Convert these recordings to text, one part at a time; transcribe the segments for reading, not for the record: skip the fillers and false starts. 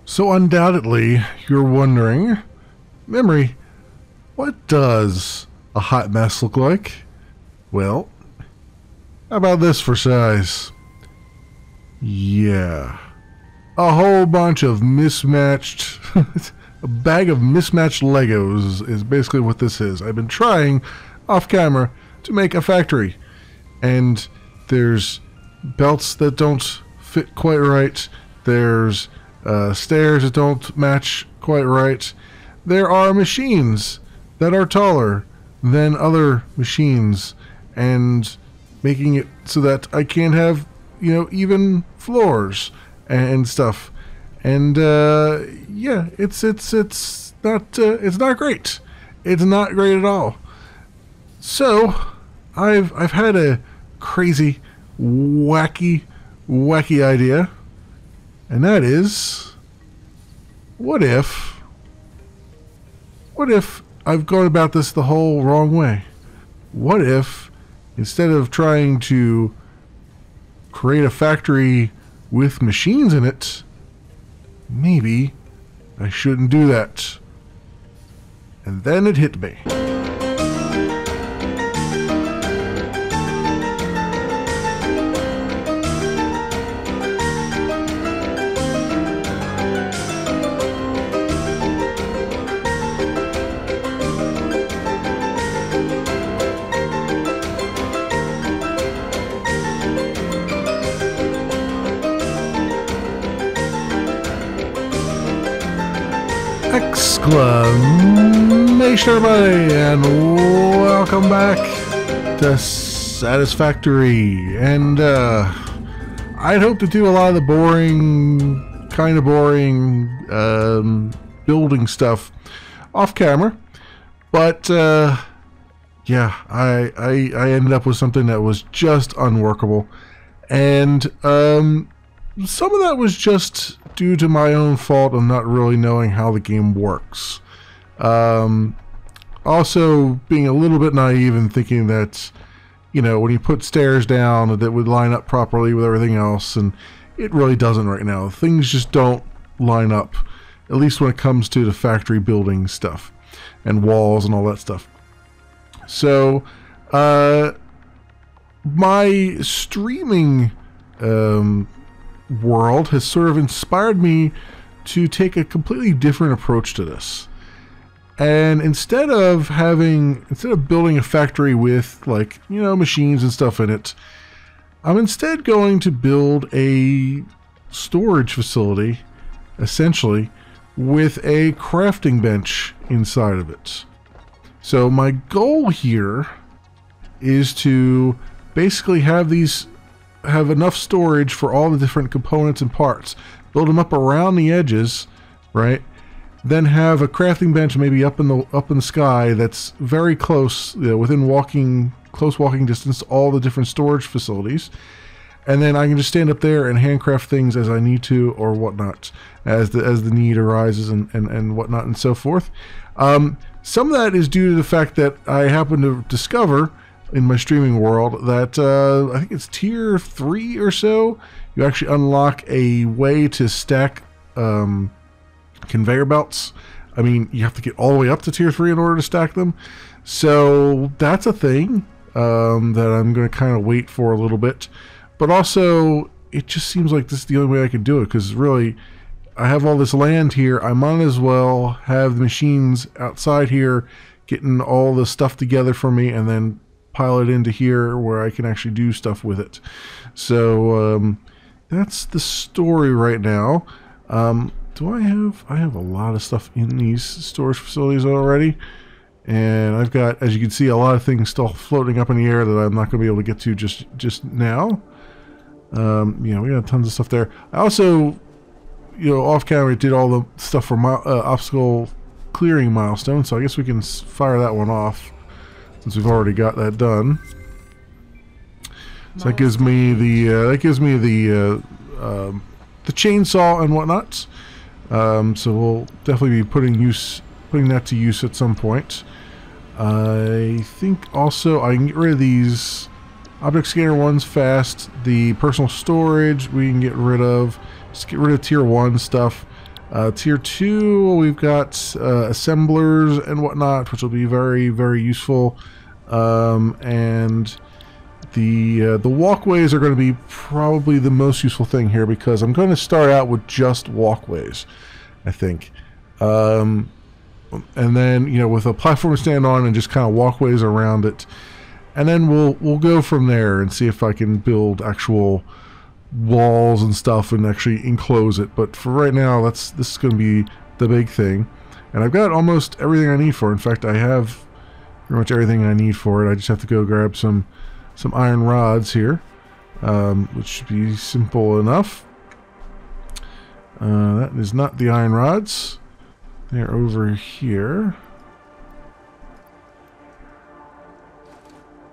So undoubtedly, you're wondering, Memory, what does a hot mess look like? Well, how about this for size? Yeah. A whole bunch of mismatched... a bag of mismatched Legos is basically what this is. I've been trying, off camera, to make a factory. And there's belts that don't fit quite right. There's stairs that don't match quite right. There are machines that are taller than other machines, and making it so that I can't have, even floors and stuff. And yeah, it's not great. It's not great at all. So I've had a crazy, wacky idea, and that is, what if I've gone about this the whole wrong way? What if, instead of trying to create a factory with machines in it, maybe I shouldn't do that? And then it hit me. Exclamation, everybody, and welcome back to Satisfactory. And I'd hope to do a lot of the kind of boring building stuff off camera, but yeah, I ended up with something that was just unworkable, and some of that was just due to my own fault of not really knowing how the game works. Also being a little bit naive and thinking that, when you put stairs down, that would line up properly with everything else, and it really doesn't right now. Things just don't line up, at least when it comes to the factory building stuff and walls and all that stuff. So my streaming world has sort of inspired me to take a completely different approach to this. And instead of building a factory with, machines and stuff in it, I'm instead going to build a storage facility, essentially, with a crafting bench inside of it. So my goal here is to basically have enough storage for all the different components and parts. Build them up around the edges, right? Then have a crafting bench maybe up in the sky that's very close, within close walking distance to all the different storage facilities. And then I can just stand up there and handcraft things as I need to, or whatnot, as the need arises and whatnot and so forth. Some of that is due to the fact that I happen to discover in my streaming world that I think it's tier 3 or so, you actually unlock a way to stack conveyor belts. I mean, you have to get all the way up to tier 3 in order to stack them. So that's a thing that I'm going to kind of wait for a little bit. But also, it just seems like this is the only way I can do it, because really, I have all this land here. I might as well have the machines outside here getting all the stuff together for me, and then pile it into here where I can actually do stuff with it. So that's the story right now. I have a lot of stuff in these storage facilities already, and I've got, as you can see, a lot of things still floating up in the air that I'm not going to be able to get to just now. We got tons of stuff there. I also, off camera did all the stuff for my obstacle clearing milestone, so I guess we can fire that one off since we've already got that done. So that gives me the chainsaw and whatnot. So we'll definitely be putting that to use at some point. I think also I can get rid of these object scanner ones fast. The personal storage we can get rid of. Just get rid of tier 1 stuff. Tier 2, we've got assemblers and whatnot, which will be very, very useful. And the walkways are going to be probably the most useful thing here, because I'm going to start out with just walkways, I think. And then, you know, with a platform to stand on and just kind of walkways around it. And then we'll go from there and see if I can build actual walls and stuff and actually enclose it. But for right now, this is going to be the big thing. And I've got almost everything I need for it. In fact, I have pretty much everything I need for it. I just have to go grab some iron rods here, which should be simple enough. That is not the iron rods. They're over here.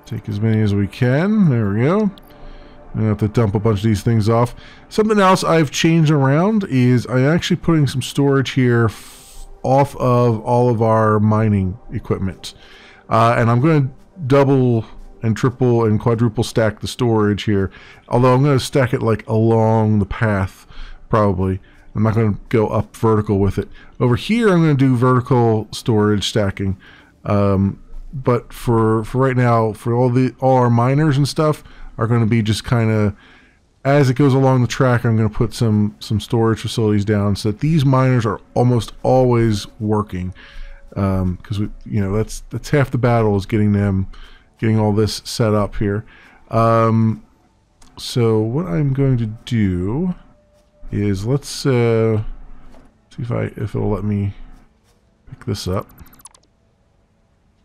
Take as many as we can. There we go. I have to dump a bunch of these things off. Something else I've changed around is I'm actually putting some storage here off of all of our mining equipment. And I'm going to double and triple and quadruple stack the storage here. Although I'm going to stack it like along the path, probably. I'm not going to go up vertical with it. Over here, I'm going to do vertical storage stacking. But for right now, for all our miners and stuff are going to be just kind of, as it goes along the track, I'm going to put some storage facilities down so that these miners are almost always working. Because you know, that's half the battle, is getting all this set up here. So what I'm going to do is let's see if it'll let me pick this up.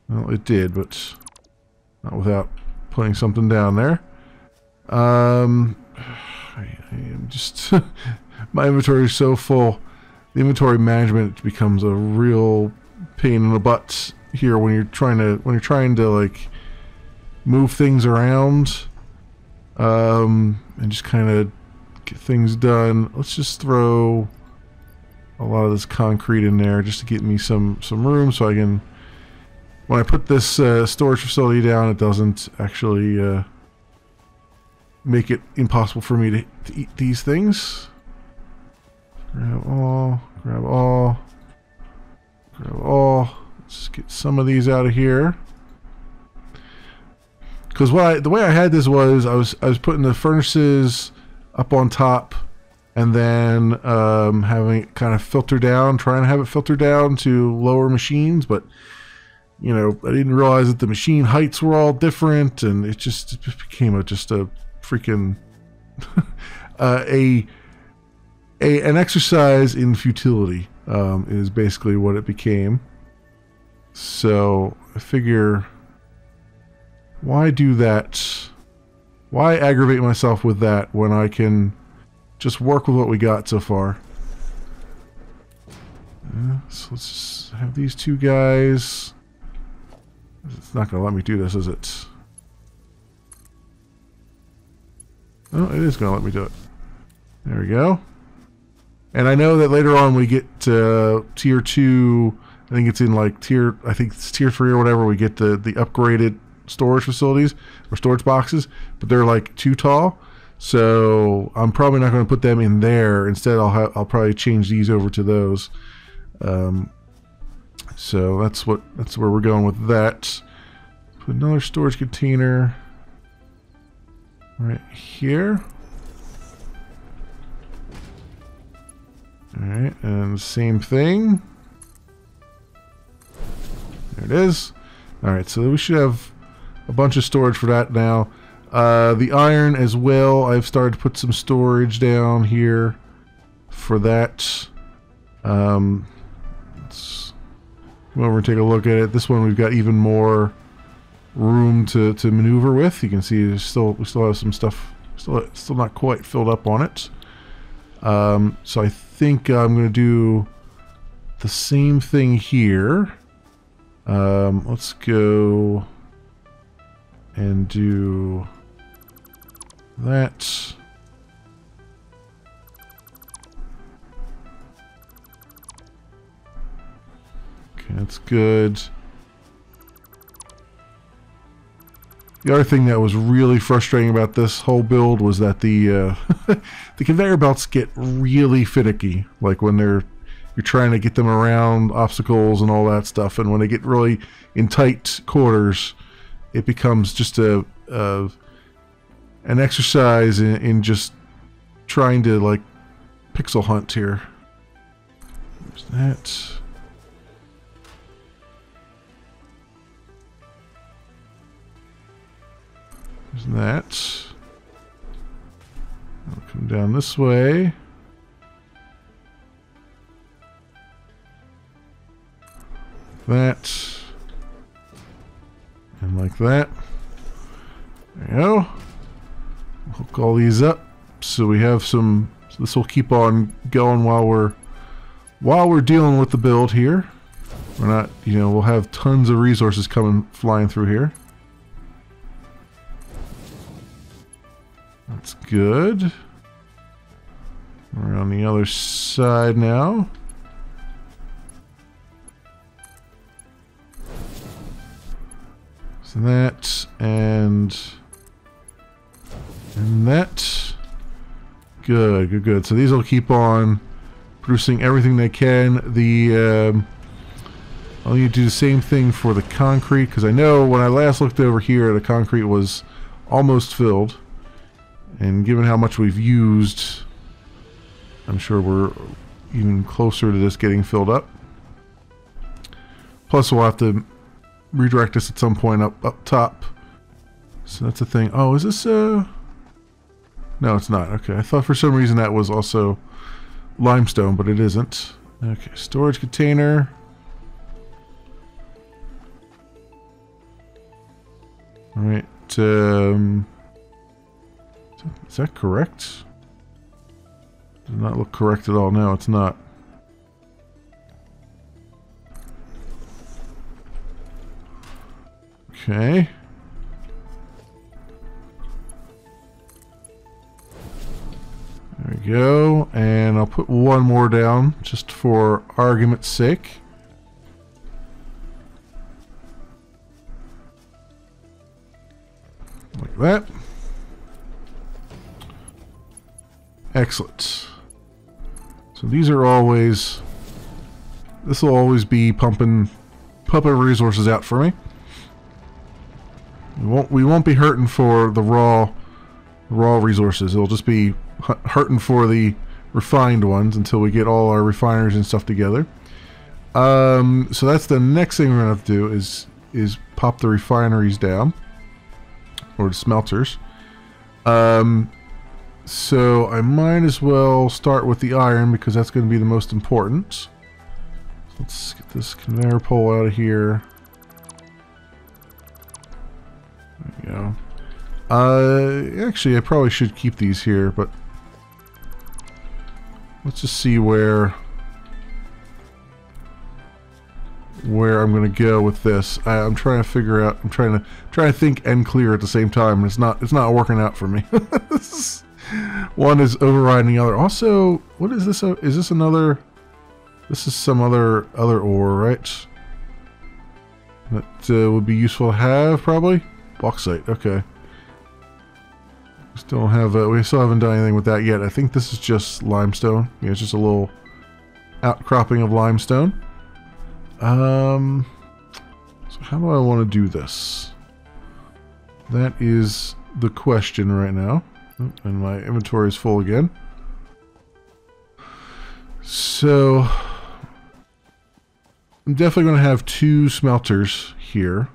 Well, it did, but not without putting something down there. I am just my inventory is so full. The inventory management becomes a real pain in the butt here when you're trying to like move things around, and just kind of get things done. Let's just throw a lot of this concrete in there just to get me some room, so I can, when I put this storage facility down, it doesn't actually make it impossible for me to eat these things. Grab all, grab all, grab all. Let's get some of these out of here. Because the way I had this was I was putting the furnaces up on top, and then having it kind of filter down, trying to have it filter down to lower machines, but you know, I didn't realize that the machine heights were all different, and it just became just a freaking an exercise in futility, is basically what it became. So I figure, why do that? Why aggravate myself with that when I can just work with what we got so far? So let's just have these two guys. It's not going to let me do this, is it? Oh, it is going to let me do it. There we go. And I know that later on we get tier 2. I think it's in like I think it's tier 3 or whatever. We get the upgraded storage facilities or storage boxes, but they're like too tall. So I'm probably not going to put them in there. Instead, I'll probably change these over to those. So that's where we're going with that. Put another storage container right here. Alright, and the same thing. There it is. Alright, so we should have a bunch of storage for that now. The iron as well, I've started to put some storage down here for that. Let's come over and take a look at it. This one we've got even more room to maneuver with. You can see we still have some stuff still not quite filled up on it. So I think I'm going to do the same thing here. Let's go and do that. Okay, that's good. The other thing that was really frustrating about this whole build was that the the conveyor belts get really finicky. Like when they're you're trying to get them around obstacles and all that stuff. And when they get really in tight quarters, it becomes just an exercise in just trying to like pixel hunt here. There's that. There's that. I'll come down this way. That. And like that. There you go. Hook all these up. So we have some. So this will keep on going while we're dealing with the build here. We're not, you know, we'll have tons of resources coming flying through here. That's good. We're on the other side now. So that and that. Good, good, good. So these will keep on producing everything they can. I'll need to do the same thing for the concrete, because I know when I last looked over here, the concrete was almost filled. And given how much we've used, I'm sure we're even closer to this getting filled up. Plus we'll have to redirect this at some point up top. So that's the thing. Oh, is this no, it's not. Okay, I thought for some reason that was also limestone, but it isn't. Okay, storage container. All right. Is that correct? Does not look correct at all. No, it's not. Okay. There we go. And I'll put one more down just for argument's sake. Like that. Excellent. So these are always, this will always be pumping resources out for me. We won't be hurting for the raw resources. It'll just be hurting for the refined ones until we get all our refineries and stuff together. So that's the next thing we're gonna have to do is pop the refineries down, or the smelters. So I might as well start with the iron, because that's going to be the most important. So let's get this conveyor pole out of here. There we go. Actually, I probably should keep these here, but let's just see where I'm going to go with this. I'm trying to figure out. I'm trying to think and clear at the same time. It's not working out for me. One is overriding the other. Also, what is this? Is this another? This is some other ore, right? That would be useful to have, probably. Bauxite. Okay. We still haven't done anything with that yet. I think this is just limestone. Yeah, it's just a little outcropping of limestone. So how do I want to do this? That is the question right now. And my inventory is full again. So I'm definitely going to have 2 smelters here.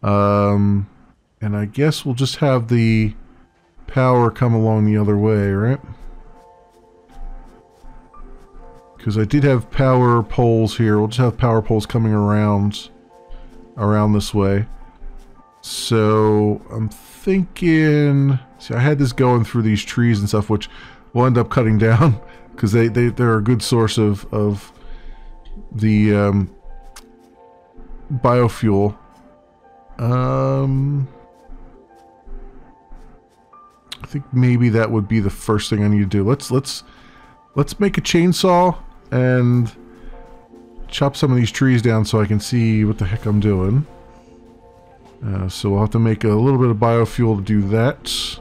And I guess we'll just have the power come along the other way, right? Because I did have power poles here. We'll just have power poles coming around this way. So I'm thinking, see, I had this going through these trees and stuff, which we'll end up cutting down because they're a good source of the biofuel. I think maybe that would be the first thing I need to do. Let's make a chainsaw and chop some of these trees down so I can see what the heck I'm doing. So we'll have to make a little bit of biofuel to do that.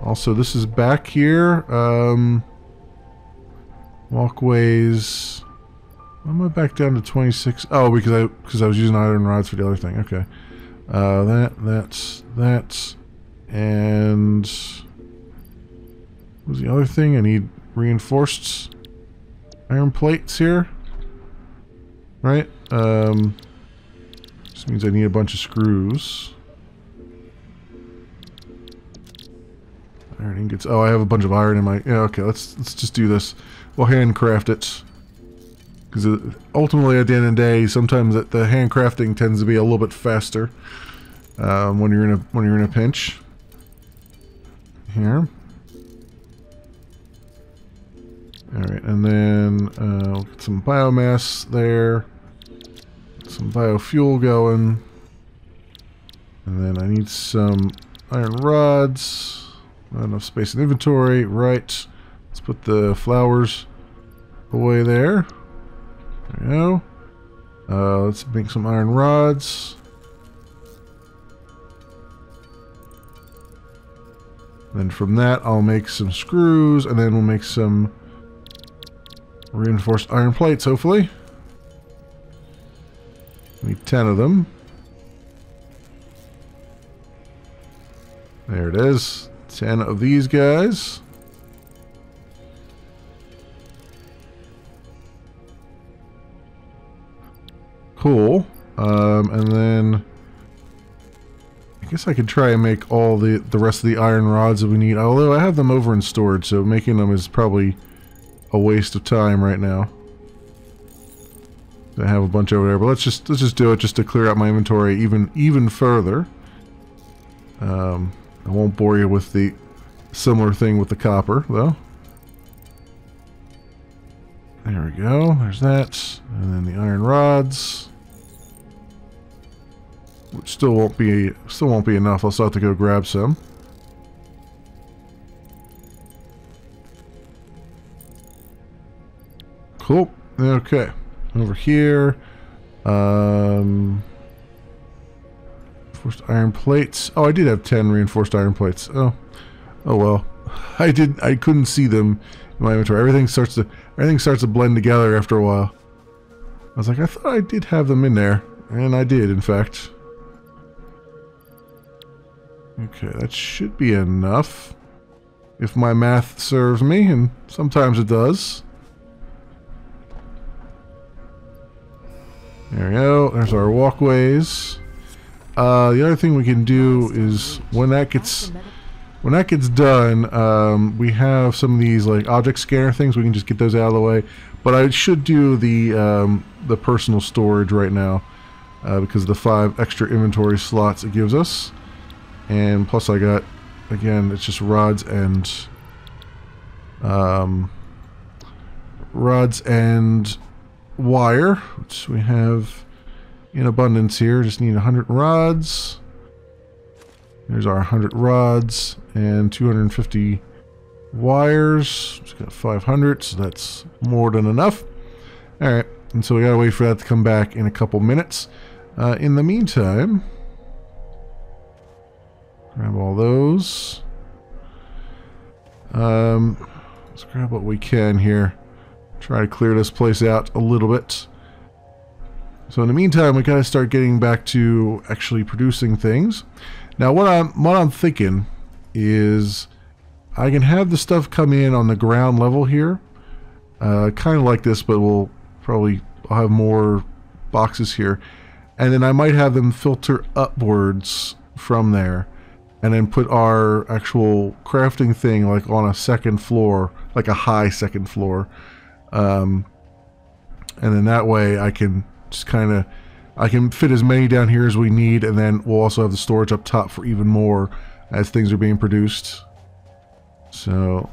Also, this is back here. Walkways. am I back down to 26? Oh, because I was using iron rods for the other thing. Okay. That's, and what was the other thing? I need reinforced iron plates here, right? This means I need a bunch of screws. Iron ingots. Oh, I have a bunch of iron in my. Yeah, okay. Let's just do this. We'll handcraft it. Because ultimately, at the end of the day, sometimes the handcrafting tends to be a little bit faster when you're in a pinch. Here. All right, and then we'll get some biomass there, some biofuel going, and then I need some iron rods. Not enough space in inventory. Right. Let's put the flowers away there. There we go. Let's make some iron rods. Then from that, I'll make some screws, and then we'll make some reinforced iron plates, hopefully. Need 10 of them. There it is. 10 of these guys. Cool. And then I guess I could try and make all the rest of the iron rods that we need. Although I have them over in storage, so making them is probably a waste of time right now. I have a bunch over there, but let's just do it just to clear out my inventory even further. I won't bore you with the similar thing with the copper, though. There we go. There's that, and then the iron rods, which still won't be enough. I'll still have to go grab some. Cool. Okay. Over here. Reinforced iron plates. Oh, I did have 10 reinforced iron plates. Oh well. I couldn't see them in my inventory. Everything starts to blend together after a while. I was like, I thought I did have them in there, and I did, in fact. Okay, that should be enough, if my math serves me, and sometimes it does. There we go. There's our walkways. The other thing we can do is when that gets done, we have some of these like object scanner things. We can just get those out of the way. But I should do the personal storage right now because of the 5 extra inventory slots it gives us, and plus I got, again, it's just rods and wire, which we have in abundance here. Just need 100 rods. There's our 100 rods and 250 wires. Just got 500, so that's more than enough. Alright, and so we gotta wait for that to come back in a couple minutes. In the meantime, grab all those. Let's grab what we can here. Try to clear this place out a little bit. So in the meantime, we gotta start getting back to actually producing things. Now, what I'm thinking is I can have the stuff come in on the ground level here, kind of like this, but I'll have more boxes here, and then I might have them filter upwards from there, and then put our actual crafting thing like on a second floor, like a high second floor, and then that way I can just I can fit as many down here as we need, and then we'll also have the storage up top for even more as things are being produced. So,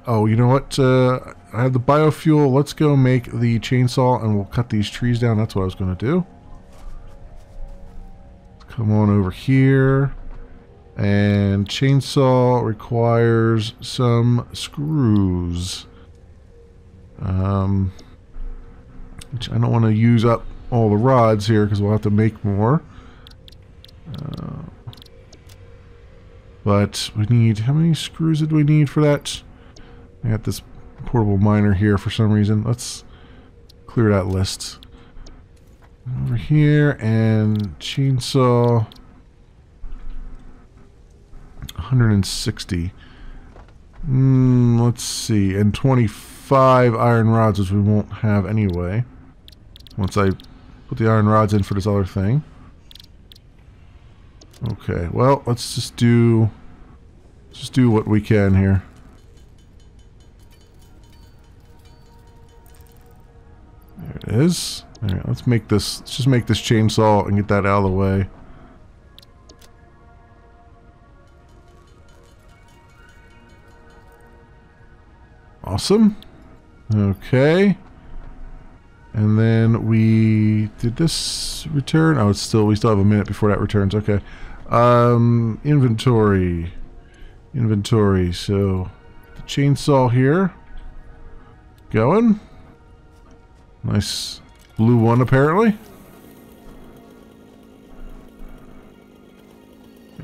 oh, you know what? I have the biofuel. Let's go make the chainsaw, and we'll cut these trees down. That's what I was going to do. Come on over here. And chainsaw requires some screws. Which I don't want to use up all the rods here because we'll have to make more. But we need, how many screws did we need for that? I got this portable miner here for some reason. Let's clear that list. Over here, and chainsaw 160. Let's see, and 25 iron rods, which we won't have anyway. Once I put the iron rods in for this other thing. Okay, well, let's just do what we can here. There it is. Alright, let's just make this chainsaw and get that out of the way. Awesome. Okay. And then did this return? Oh, we still have a minute before that returns. Okay. Inventory. So the chainsaw here. Going. Nice blue one apparently.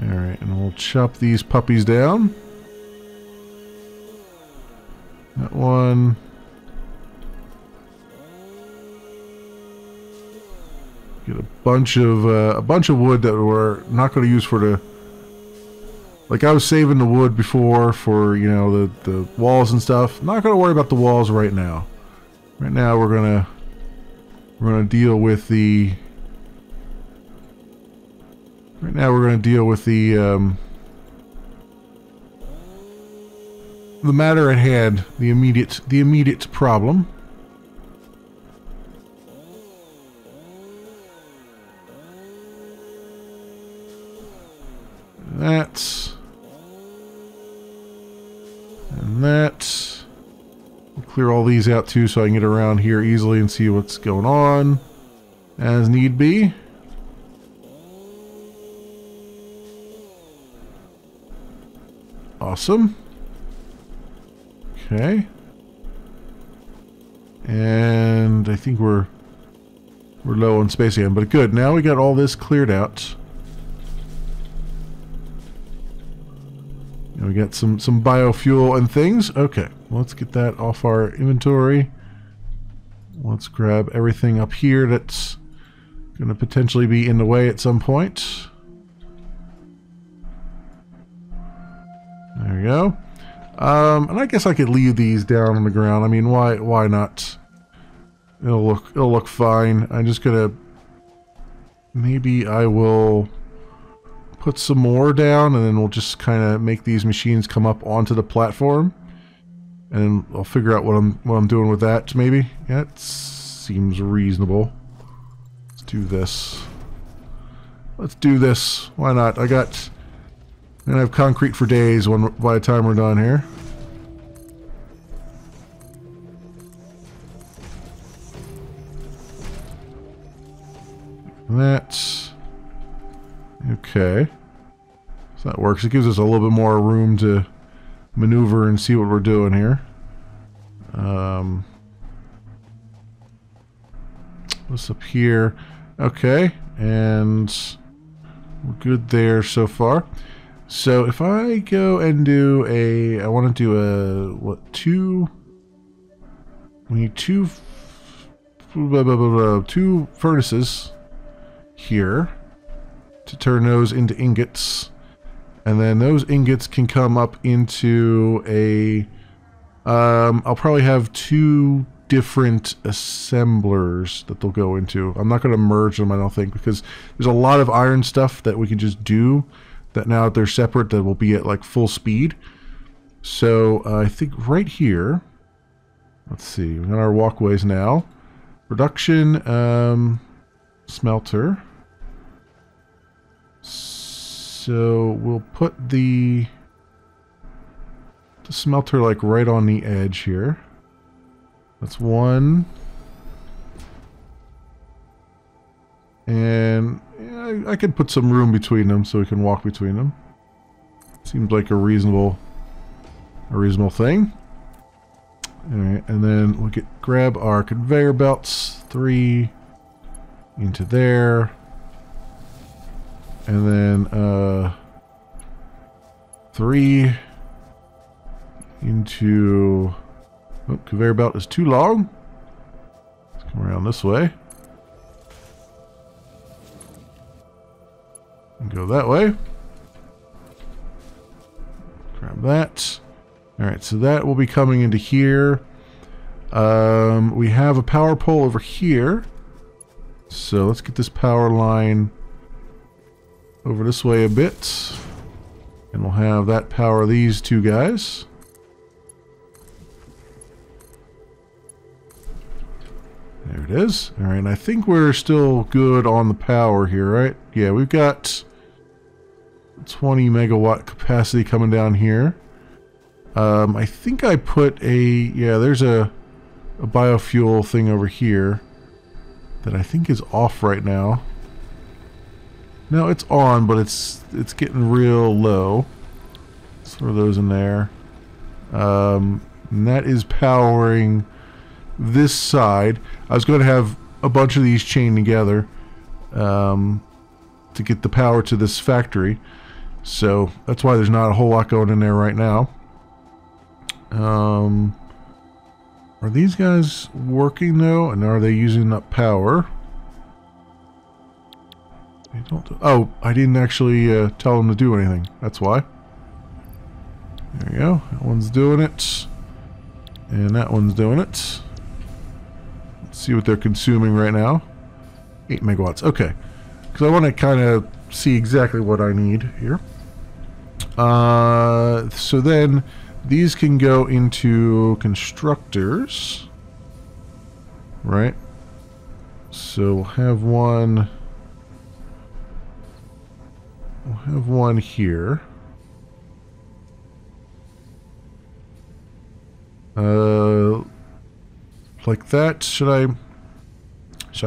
Alright, and we'll chop these puppies down. That one. Get a bunch of wood that we're not going to use for the. Like I was saving the wood before for the walls and stuff. Not going to worry about the walls right now. Right now we're gonna deal with the. Right now we're going to deal with the matter at hand, the immediate problem. That and that. We'll clear all these out too, so I can get around here easily and see what's going on as need be. Awesome. Okay. And I think we're low on space again, but good. Now we got all this cleared out. And we got some biofuel and things. Okay, let's get that off our inventory. Let's grab everything up here that's going to potentially be in the way at some point. There we go. And I guess I could leave these down on the ground. I mean, why not? It'll look fine. I'm just gonna. Maybe I will put some more down, and then we'll just kind of make these machines come up onto the platform, and I'll figure out what I'm doing with that. Maybe that seems reasonable. Let's do this. Let's do this. Why not? I'm gonna have concrete for days by the time we're done here. That's okay. So that works. It gives us a little bit more room to maneuver and see what we're doing here. What's up here? Okay, and we're good there so far. So if I go and do I want to do we need two furnaces here to turn those into ingots, and then those ingots can come up into I'll probably have two different assemblers that they'll go into. I'm not going to merge them, I don't think, because there's a lot of iron stuff that we can just do that now that they're separate that will be at like full speed. So I think right here, let's see, we've got our walkways now. Production, smelter. So we'll put the smelter like right on the edge here. That's one. And yeah, I could put some room between them so we can walk between them. Seems like a reasonable thing. Alright, and then we could grab our conveyor belts. 3 into there. And then 3 into... Oh, conveyor belt is too long. Let's Come around this way. And go that way. Grab that. Alright, so that will be coming into here. We have a power pole over here. So let's get this power line over this way a bit. And we'll have that power these two guys. There it is. Alright, I think we're still good on the power here, right? Yeah, we've got 20 megawatt capacity coming down here. I think I put there's a biofuel thing over here that I think is off right now. No, it's on, but it's getting real low. Let's throw those in there. And that is powering this side. I was going to have a bunch of these chained together to get the power to this factory. So that's why there's not a whole lot going in there right now. Are these guys working though? And are they using up power? They don't. Oh, I didn't actually tell them to do anything. That's why. There you go. That one's doing it. And that one's doing it. Let's see what they're consuming right now. 8 megawatts. Okay. Because I want to kind of see exactly what I need here. So then these can go into constructors. Right? So we'll have one. We'll have one here. Like that. Should I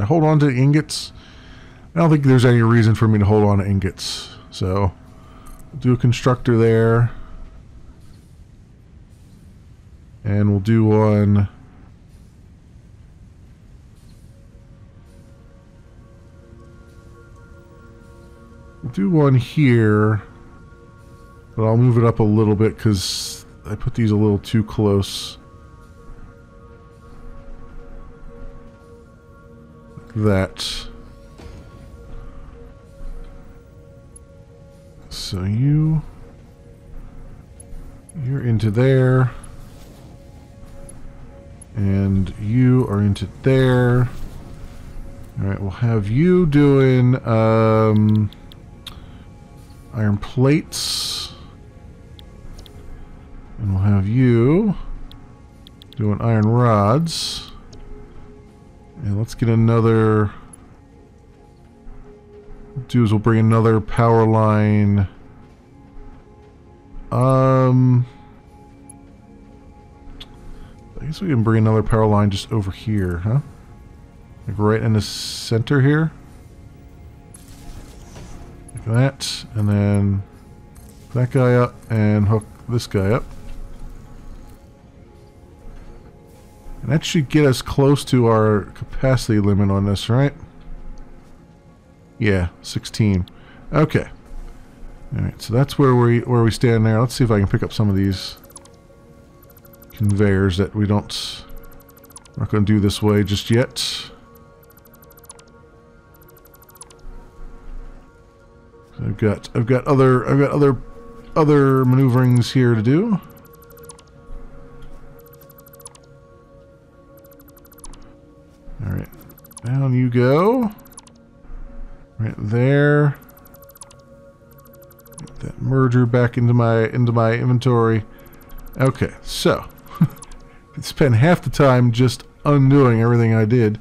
hold on to ingots? I don't think there's any reason for me to hold on to ingots. So we'll do a constructor there. And we'll do one. We'll do one here. But I'll move it up a little bit because I put these a little too close. Like that. So you're into there. And you are into there. Alright, we'll have you doing iron plates. And we'll have you doing iron rods. And let's get another... What we'll do is we'll bring another power line. I guess we can bring another power line just over here, huh? Like right in the center here. Like that. And then that guy up and hook this guy up. And that should get us close to our capacity limit on this, right? Yeah, 16. Okay. Alright, so that's where we stand there. Let's see if I can pick up some of these conveyors that we don't... We're not going to do this way just yet. I've got other maneuverings here to do. All right, down you go. Right there. Get that merger back into my inventory. Okay, so spend half the time just undoing everything I did.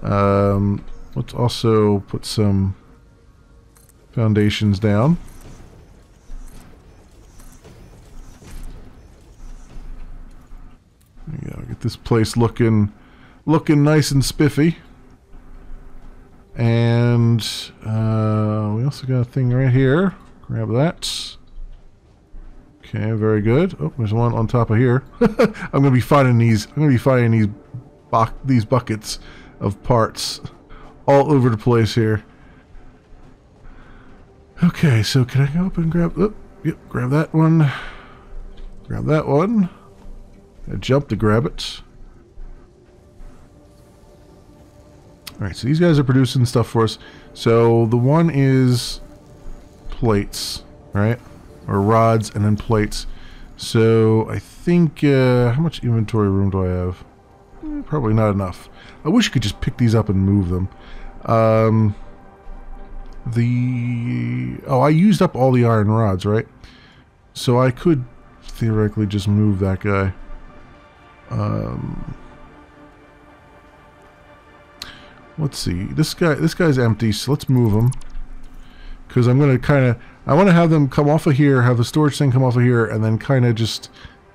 Let's also put some foundations down. There you go. Get this place looking nice and spiffy. And we also got a thing right here. Grab that. Okay, very good. Oh, there's one on top of here. I'm gonna be finding these. I'm gonna be finding these buckets of parts all over the place here. Okay, so can I go up and grab? Oh, yep, grab that one. Grab that one. I jump to grab it. Alright, so these guys are producing stuff for us. So the one is plates, right? Or rods and then plates. So I think, how much inventory room do I have? Probably not enough. I wish I could just pick these up and move them. Oh, I used up all the iron rods, right? So I could theoretically just move that guy. Let's see. This guy's empty, so let's move him. Because I'm going to I want to have them come off of here, have the storage thing come off of here, and then kind of just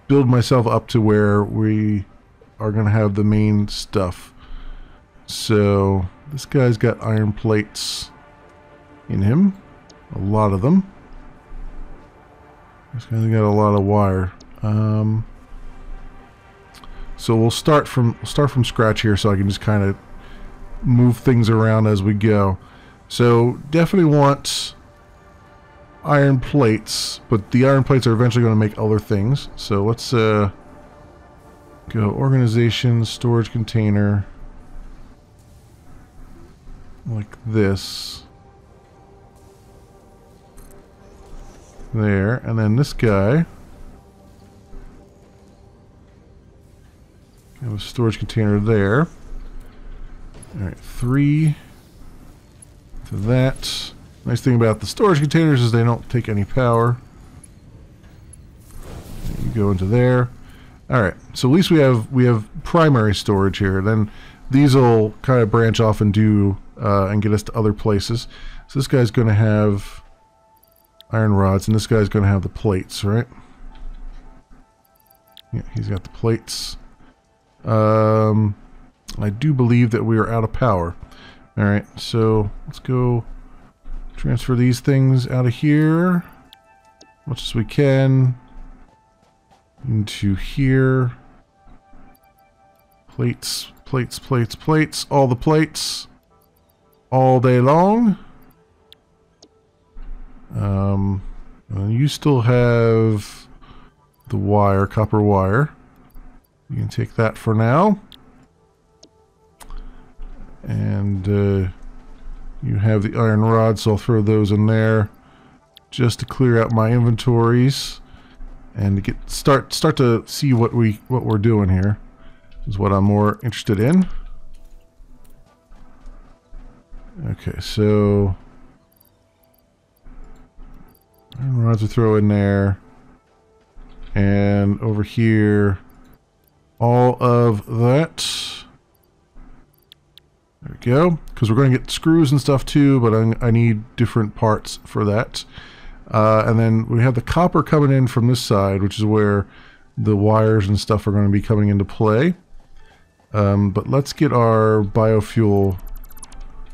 build myself up to where we are going to have the main stuff. So this guy's got iron plates in him. A lot of them. This guy's got a lot of wire. So we'll start from scratch here, so I can just kind of move things around as we go. So definitely want iron plates, but the iron plates are eventually going to make other things. So let's go organization, storage container, like this. There, and then this guy. Have a storage container there. Alright, 3 to that. Nice thing about the storage containers is they don't take any power. You go into there. Alright, so at least we have primary storage here. Then these will kind of branch off and do and get us to other places. So this guy's going to have iron rods, and this guy's going to have the plates, right? Yeah, he's got the plates. I do believe that we are out of power. Alright, so let's go transfer these things out of here as much as we can into here. Plates, plates, plates, plates, all the plates all day long. And you still have the wire, copper wire. You can take that for now. And you have the iron rods, so I'll throw those in there just to clear out my inventories and to start to see what we're doing here. Is what I'm more interested in. Okay, so iron rods we throw in there, and over here all of that. There we go. Because we're going to get screws and stuff too, but I need different parts for that. And then we have the copper coming in from this side, which is where the wires and stuff are going to be coming into play. But let's get our biofuel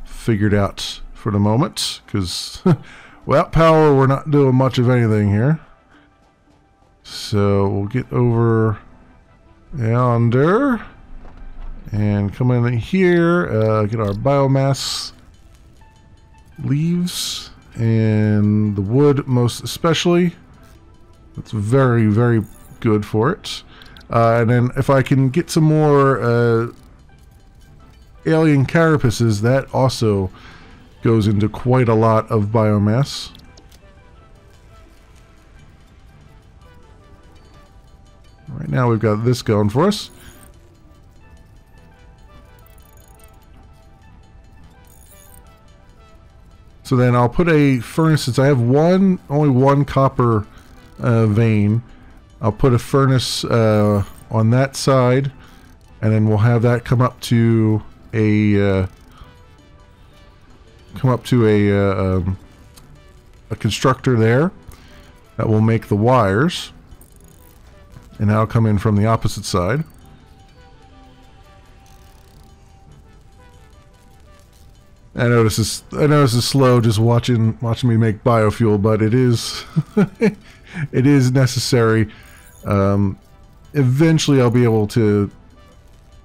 figured out for the moment, because without power we're not doing much of anything here. So we'll get over yonder and come in here, get our biomass leaves and the wood most especially. That's very, very good for it. And then if I can get some more alien carapaces, that also goes into quite a lot of biomass. Right now we've got this going for us. So then I'll put a furnace, since I have only one copper vein, I'll put a furnace on that side, and then we'll have that come up to a constructor there that will make the wires, and that'll come in from the opposite side. I know this is slow just watching me make biofuel, but it is it is necessary. Eventually I'll be able to,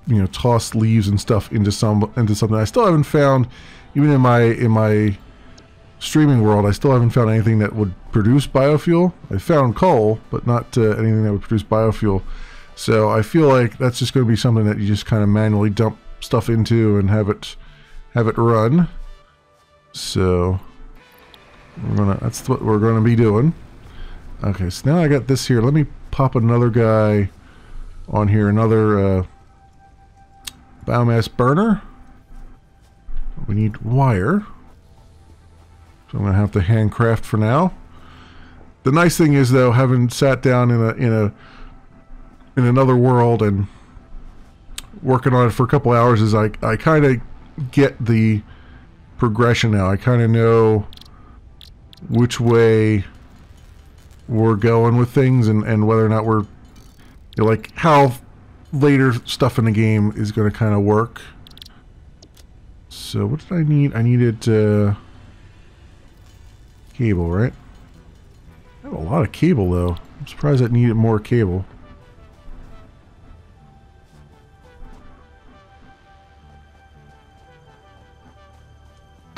you know, toss leaves and stuff into something. I still haven't found, even in my streaming world, I still haven't found anything that would produce biofuel. I found coal, but not anything that would produce biofuel. So I feel like that's just going to be something that you just kind of manually dump stuff into and have it have it run. So that's what we're gonna be doing. Okay, so now I got this here. Let me pop another guy on here, another biomass burner. We need wire, so I'm gonna have to handcraft for now. The nice thing is, though, having sat down in another world and working on it for a couple hours, is I kind of get the progression now. I kind of know which way we're going with things, and whether or not we're, you know, like how later stuff in the game is going to kind of work. So what did I need? I needed cable, right? I have a lot of cable, though. I'm surprised I needed more cable.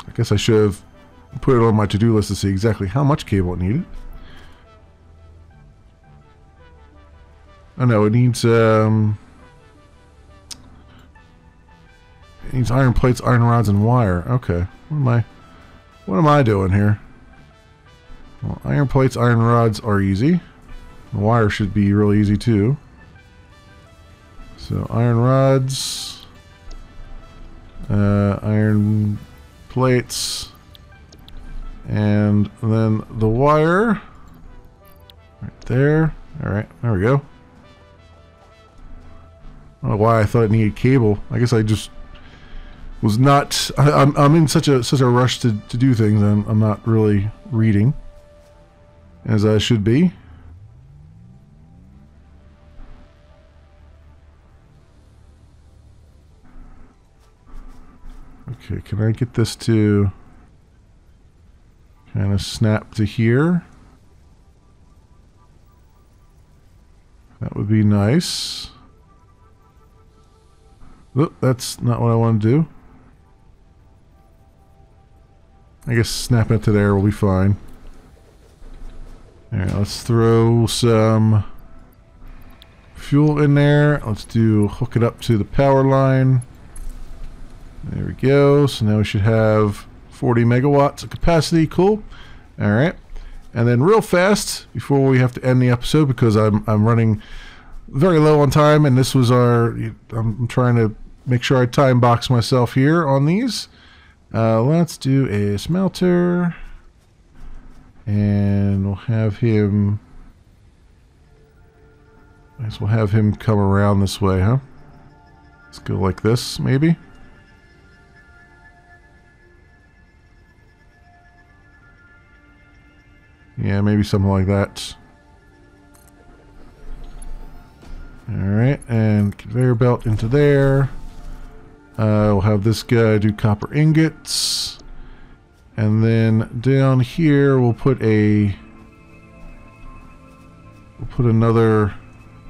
I guess I should have put it on my to-do list to see exactly how much cable it needed. Oh no, it needs iron plates, iron rods, and wire. Okay, what am I doing here? Well, iron plates, iron rods are easy. The wire should be really easy too. So iron rods, iron plates, and then the wire right there. All right, there we go. I don't know why I thought it needed cable. I guess I just was not. I'm in such a rush to do things. I'm not really reading as I should be. Okay, can I get this to kind of snap to here? That would be nice. Oop, that's not what I want to do. I guess snapping it to there will be fine. Alright, let's throw some fuel in there. Let's hook it up to the power line. There we go. So now we should have 40 megawatts of capacity. Cool. Alright. And then real fast, before we have to end the episode, because I'm running very low on time, and this was I'm trying to make sure I time box myself here on these. Let's do a smelter. And we'll have him... I guess we'll have him come around this way, huh? Let's go like this, maybe. Yeah, maybe something like that. Alright, and conveyor belt into there. We'll have this guy do copper ingots. And then down here we'll put another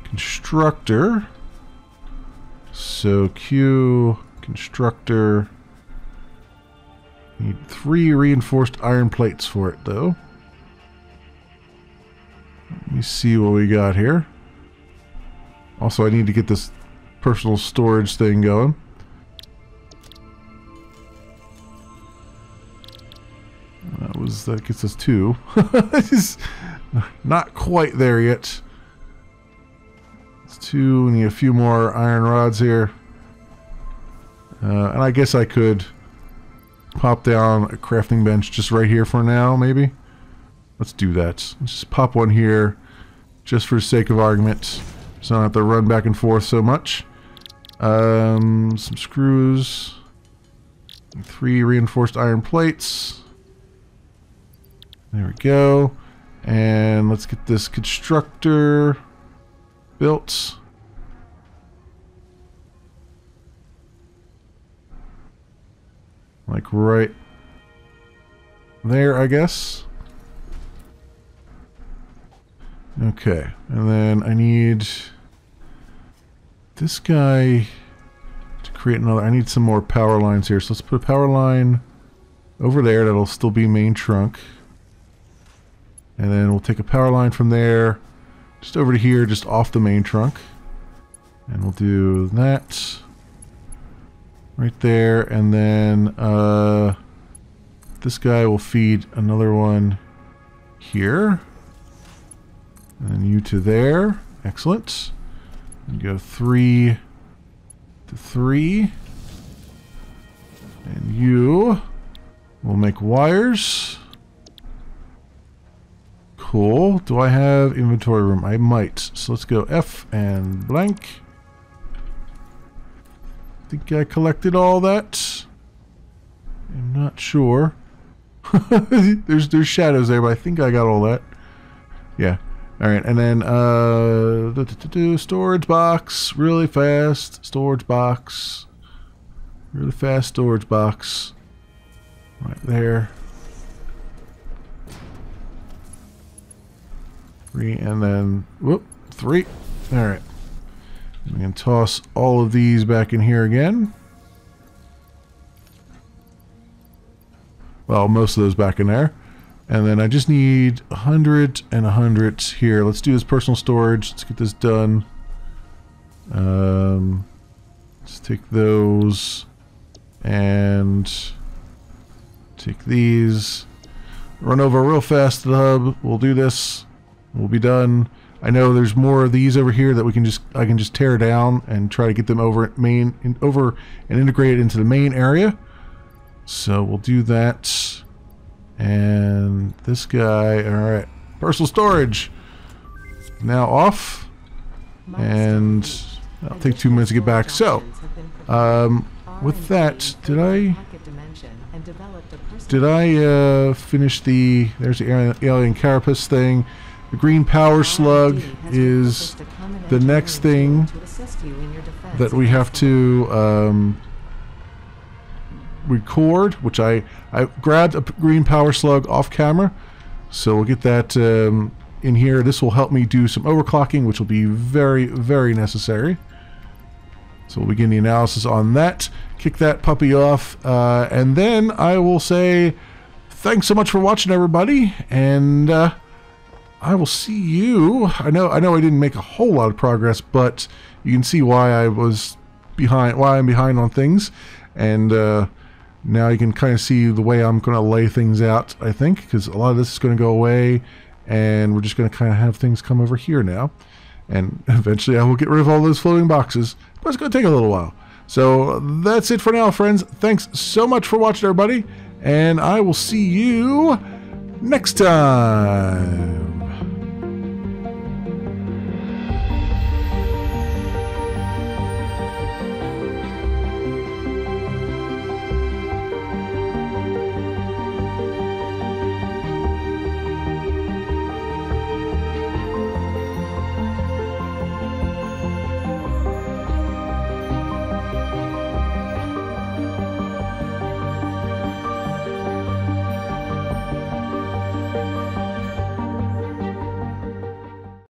constructor. So Q constructor. Need 3 reinforced iron plates for it though. Let me see what we got here. Also, I need to get this personal storage thing going. That gets us 2. It's not quite there yet. It's 2. We need a few more iron rods here. And I guess I could pop down a crafting bench just right here for now, maybe. Let's do that. Let's just pop one here just for the sake of argument, so I don't have to run back and forth so much. Some screws. 3 reinforced iron plates. There we go. And let's get this constructor built. Like right there, I guess. Okay. And then I need this guy to create another. I need some more power lines here. So let's put a power line over there. That'll still be main trunk. And then we'll take a power line from there just over to here, just off the main trunk. And we'll do that. right there, and then this guy will feed another one here. And you to there. Excellent. And go 3 to 3. And you will make wires. Cool. Do I have inventory room? I might. So let's go F and blank. I think I collected all that. I'm not sure. there's shadows there, but I think I got all that. Yeah. Alright, and then storage box. Really fast. Storage box. Really fast storage box. Right there. 3 and then whoop, 3. Alright. We can toss all of these back in here again. Well, most of those back in there. And then I just need 100 and 100 here. Let's do this personal storage. Let's get this done. Let's take those and take these. Run over real fast to the hub. We'll do this. We'll be done. I know there's more of these over here that I can just tear down and try to get them over and integrate it into the main area. So we'll do that. And this guy, alright. Personal storage. Now off. And that'll take 2 minutes to get back. So, with that, did I finish there's the alien carapace thing. The green power slug is the next thing that we have to record, which I grabbed a green power slug off camera, so we'll get that in here. This will help me do some overclocking, which will be very, very necessary. So we'll begin the analysis on that, kick that puppy off, and then I will say thanks so much for watching, everybody, and I will see you. I know I didn't make a whole lot of progress, but you can see why I'm behind on things, and now you can kind of see the way I'm going to lay things out, I think, because a lot of this is going to go away, and we're just going to kind of have things come over here now. And eventually I will get rid of all those floating boxes, but it's going to take a little while. So that's it for now, friends. Thanks so much for watching, everybody, and I will see you next time.